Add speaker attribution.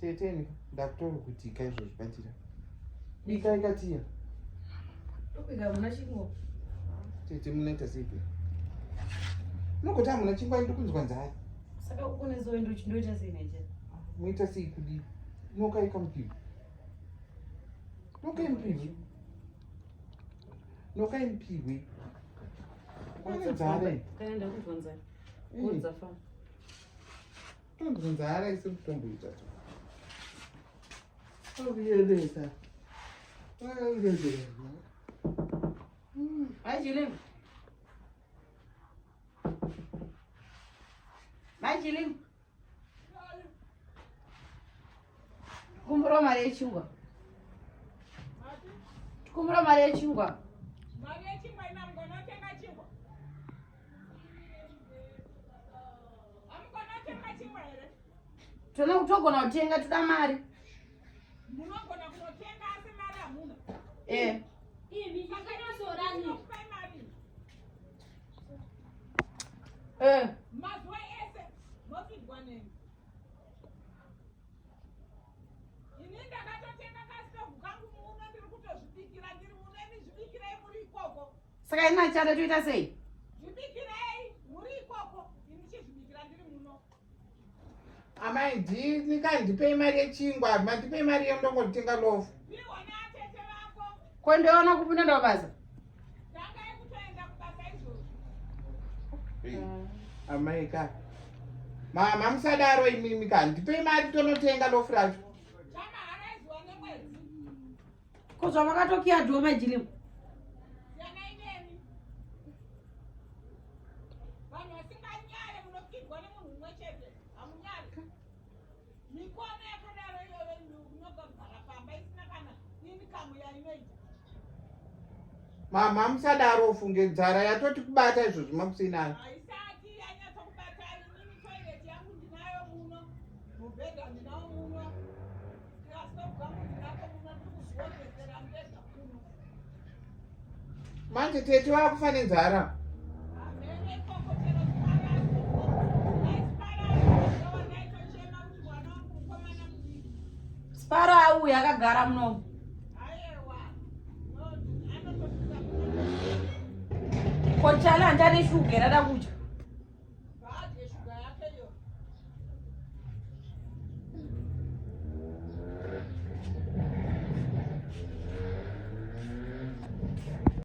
Speaker 1: Teteni ndakutora kuti ikaizvo zvibatira. Bika ikatiya.
Speaker 2: Topika muna chingwa.
Speaker 1: Tete munoita sepi. Nokoti hamuna chingwa ndikunzwa nzara.
Speaker 2: Saka ukonezo ndo chindoita sei naje.
Speaker 1: Muita sei kudi. Nokaika mupivi. Nokai mupivi. Nokai mupivi. Nzara.
Speaker 2: Kaenda kuzonza. Kunza fa.
Speaker 1: Nzara isi kutomboita. Obiyeleza.
Speaker 2: Majilim. Majilim. Kumbura mari yechingwa. Kumbura mari yechingwa.
Speaker 3: Mari yechingwa inamgona tenga chingwa. Amgona tenga chingwa here.
Speaker 2: Tona kutogona kutenga tuda mari.
Speaker 3: Munogona kunotenga asi mari hamuna.
Speaker 2: Ini
Speaker 3: chakanasorani. Mazuva ese nofidwa neni. Ini ndakatotenga kasitovu kangu muno ndiri kutozvibikira ndiri muno zvibikirai muri ikoko.
Speaker 2: Saka ina chade toita sei?
Speaker 3: Zvibikirai muri ikoko ini chizvibikira ndiri muno.
Speaker 1: Amai ndipei mari yechingwa, mandipei mari yendongotenga lofu.
Speaker 3: Ndiwona atete vako.
Speaker 2: Kondeona kupinda ndabasa.
Speaker 3: Tangai kutoenda kubasa izvozvo.
Speaker 1: Amai ka. Mama musadaro imimi ka. Ndipei mari tonotenga lofu racho.
Speaker 3: Chamahara izuva nemwedzi.
Speaker 2: Kozva vakatokiya dhoo Majilim.
Speaker 3: Yana ineni. Vanhu vasinganyare munofidwa nemunhu mumwe chete. Hamunyari. Mikono yakadaro iyoyo unogara pamba isina kana inikamu yainoita.
Speaker 1: Mama musadaro ufunge nzara yatoti kubata izvozvo makusinayo.
Speaker 3: Haisati yanyatsokubata inini toilet yangu ndinayo muno. Mubhedha ndinawo muno. Kastovu kangu ndinako muno ndikuzviwedzesera mubhedha kuno.
Speaker 1: Manje tete wakufa nenzara.
Speaker 3: Hamene ikoko chero siparazi. Naisiparazi. Ndova naitochema kuti mwana wangu mukomana mudiki.
Speaker 2: Sparo auya akagara muno.
Speaker 3: Aiwa. Anotosvika muno.
Speaker 2: Kochala ndane shuga rada kudya.